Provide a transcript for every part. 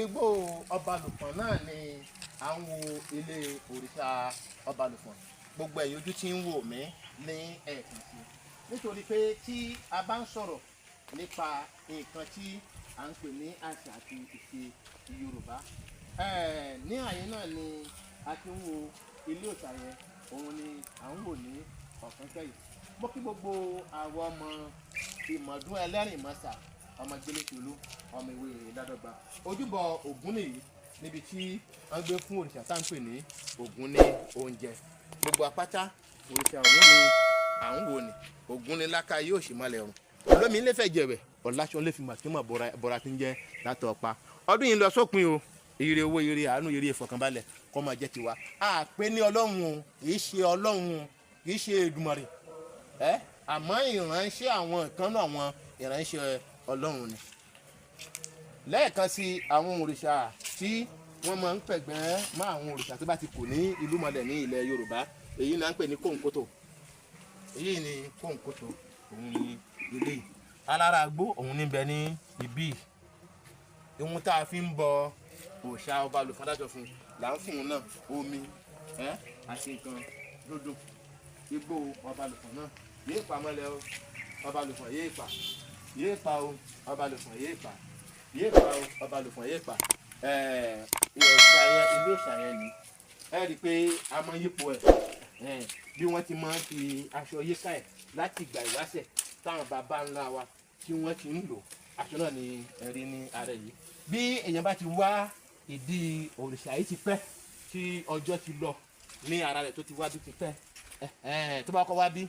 igbó Ọbalùfọ̀n náà ni à ń wo ilé òrìṣà Ọbalùfọ̀n. Gbogbo ẹ̀yin ojú tí ń wò mí ní ẹ̀ẹ̀kan sí nítorí pé tí a bá ń sọ̀rọ̀ nípa nǹkan tí à ń pè ní àṣà àti ìṣe Yorùbá, ní àyè náà ni a ti ń wo ilé òòṣà yẹn, òun ni à ń wò ní ọ̀kan sẹ́yìn. Mo kí gbogbo àwọn ọmọ ìmọ̀dún ẹlẹ́rìnmọ́sà, ọmọ Gbélésolú, ọmọ ìwé Ládọ́gba. Ojúbọ Ògún nìyí, níbi tí wọ́n gbé fún òrìṣà tá à ń pè ní Ògún ní oúnjẹ. Gbogbo apáta òrìṣà òun ni à ń wò ní. Ògún ní láká yóò ṣì máa lẹ̀rùn. Olómi ilé fẹ́ jẹ̀wẹ̀, ọ̀làṣọ lè fi màkímọ̀ bọ́ra tí ń jẹ́ látọ̀ pa. Ọdún yìí lọ sópin o. Ire owó, ire àánú, ire ìfọ̀kànbalẹ̀ kó máa jẹ́ tiwa. A pè ní Ọlọ́run o, kì í ṣe Ọlọ́run o, kì í ṣe Èdùmàrè. Àmọ́ ìránṣẹ́ àwọn kan náà, àwọn ìránṣẹ́ Ọlọ́run ni. Lẹ́ẹ̀kan sí àwọn òrìṣà tí wọ́n máa ń pẹ̀gbẹ́ mọ́ àwọn òrìṣà tó bá ti kù ní ìlú mọ̀lẹ̀ ní ilẹ̀ Yorùbá, èyí náà ń pè ní kòǹkòtò. Èyí ni kòǹkòtò, òun ni ilé. Alára àgbò òun ní bẹ ní ibí. Ohun tá a fi ń bọ òòṣà Ọbalùfọ̀n dájọ́ fún là ń fún un náà omi àti nǹkan dúdú. Igbó Ọbalùfọ̀n náà yéé pa mọ́lẹ̀ o, Ọbalùfọ̀n yéé pa, yéé pa o, Ọbalùfọ̀n yéé pa, yéé pa o, Ọbalùfọ̀n yéé pa. Ilé òòṣà yẹn ni ẹ rí i pé a máa ń yípo ẹ̀ bí wọ́n ti máa ń fi aṣọ yíká ẹ̀ láti ìgbà ìwáṣẹ̀ táwọn bàbá ńlá wa tí wọ́n ti ń lò. Aṣọ náà ni ẹ̀rí ní ara yìí. Bí èèyàn bá ti wá ìdí òrìṣà yìí ti pẹ́, tí ọjọ́ ti lọ ní ara rẹ̀ tó ti wá bí ti pẹ́, tó bá kọ́ wá bí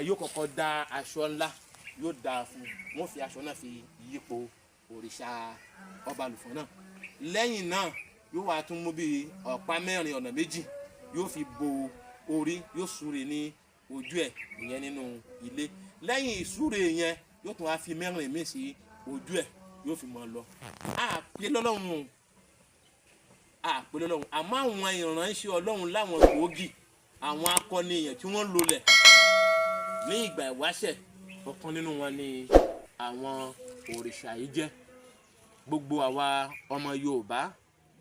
yóò kọ́kọ́ da aṣọ ńlá, yóò da fún un, wọ́n fi aṣọ náà fi yípo òrìṣà Ọbalùfọ̀n náà. Lẹ́yìn náà yóò wá tún mú bí ọ̀pá mẹ́rin ọ̀nà méjì, yóò fi bo orí, yóò súre ní ojú ẹ̀, ìyẹn nínú ilé. Lẹ́yìn ìsúre yẹn yóò tún wá fi mẹ́rin míì sí ojú ẹ̀, yóò fi mọ́ lọ. Àpè lọ́lọ́run, àpè lọ́lọ́run. Àmọ́ àwọn ìránṣẹ́ Ọlọ́run láwọn gbòógì, àwọn akọni èèyàn tí wọ́n lólẹ̀ ní ìgbà ìwáṣẹ̀, ọ̀kan nínú wọn ni àwọn òrìṣà yìí jẹ́. Gbogbo àwa ọmọ Yorùbá,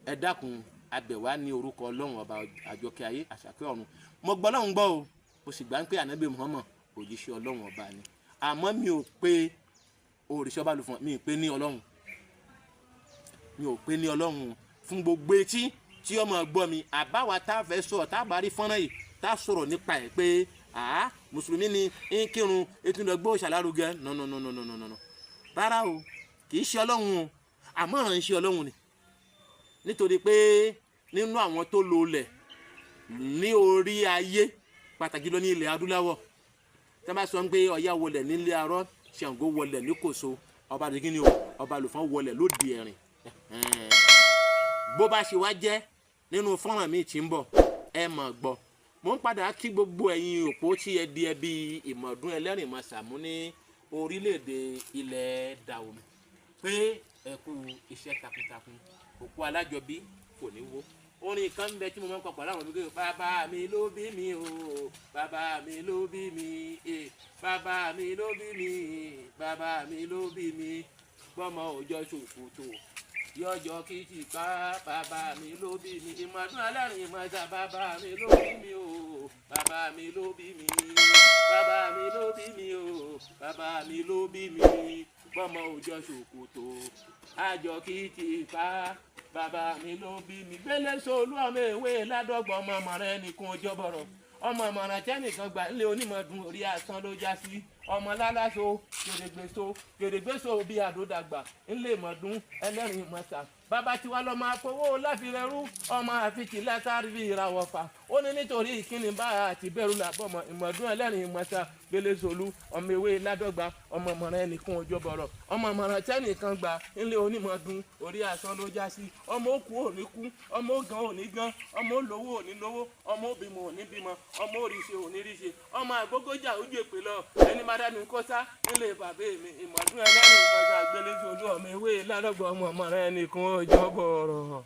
ẹ dákun a bẹ̀ wá ní orúkọ Ọlọ́run ọba àjọkẹ́ ayé àṣàkẹ́ ọ̀run. Mo gbọ́ Ọlọ́run gbọ́ o, mo sì gbà ń pé Ànábì Muhammad òjíṣẹ́ Ọlọ́run ọba ni. Àmọ́ mi ò pé òrìṣà Ọbalùfọ̀n, mi ò pé ní Ọlọ́run, mi ò pé ní Ọlọ́run. Fún gbogbo etí tí ọmọ gbọ́ mi, àbáwá tá a fẹ́ sọ̀rọ̀, tá a bá rí fọ́nrán yìí, tá a sọ̀rọ̀ nípa ẹ̀ pé mùsùlùmí ni ń kírun, ètò ìdọ̀gbọ́ òṣàlárugẹ, no. Rárá o, kì í ṣe Ọlọ́run o, àmọ́ ìránṣẹ́ Ọlọ́run ni. Nítorí pé nínú àwọn tó lólẹ̀ ní orí ayé, pàtàkì lọ ní ilẹ̀ adúláwọ̀, tí wọ́n bá sọ pé Ọya wọlẹ̀ nílé arọ́, Ṣàngó wọlẹ̀ ní Kòso, Ọbalùfọ̀n wọlẹ̀ lóde ẹ̀rìn. Bó bá ṣe wá jẹ́ nínú fọ́nrán mi tí ń bọ̀, ẹ mọ̀ gbọ́. Mo ń padà kí gbogbo ẹ̀yin òpó tí ẹ di ẹbí ìmọ̀dún ẹlẹ́rìnmọ́sà mú ní orílẹ̀-èdè ilẹ̀ Dahomey pé ẹ kú iṣẹ́ takuntakun, òkú alájọbí kò ní wó. Orin kan ń bẹ tí mo máa ń kọ pàdé àwọn ọmọdé, bàbá mi ló bí mi o, bàbá mi ló bí mi, bàbá mi ló bí mi, bàbá mi ló bí mi, gbọ́mọ òjò ṣòkòtò yọjọ kìtì ká, bàbá mi ló bí mi, ìmọ̀dún ẹlẹ́rìnmọ́sà, bàbá mi ló bí mi o, bàbá mi ló bí mi, bàbá mi ló bí mi o, bàbá mi ló bí mi, gbọ́mọ òjò ṣòkòtò àjọ kìtì ká, bàbá mi ló bí mi. Gbélésolú ọmọ ìwé Ládọ́gba, ọmọ ọmọràn ẹnìkan ọjọ́ bọ̀rọ̀, ọmọ ọmọràn tẹ́nìkan gbà ńlẹ̀ onímọ̀dún orí asán ló já sí. Ọmọ láláso gèrègbèso bí àdódàgbà ńlẹ̀ mọ̀dún ẹlẹ́rìnmọ́sà. Bàbá tiwa lọ máa fowó láfi rẹrú, ọmọ àfitì látàrí bí ìràwọ̀ fà. Ó ní nítorí ìkíni bá àti bẹ̀rù làbọ̀mọ̀ ìmọ̀dún ẹlẹ́rìnmọ́sà. Gbélésolú ọmọ ìwé Ládọ́gba, ọmọ ọmọràn ẹnìkan ọjọ́ bọ̀rọ̀, ọmọ ọmọràn tẹ́nìkan gbà ńlẹ̀ onímọ̀dún orí asán ló já sí. Ọmọ òkú ò ní kú, ọmọ ògàn ò ní gán, ọmọ olówó ò ní lówó, ọmọ òbímọ ò ní bímọ, ọmọ òrìṣe ò ní ríṣe, ọmọ àgbógójà ojú èpè lọ, ẹni má dánú kọ́sá nílé bàbá mi. Ìmọ̀dún ẹlẹ́rìnmọ́sà Gbélésolú ọmọ ìwé Ládọ́gba, ọmọ ọmọràn ẹnìkan ọjọ́ bọ̀rọ̀.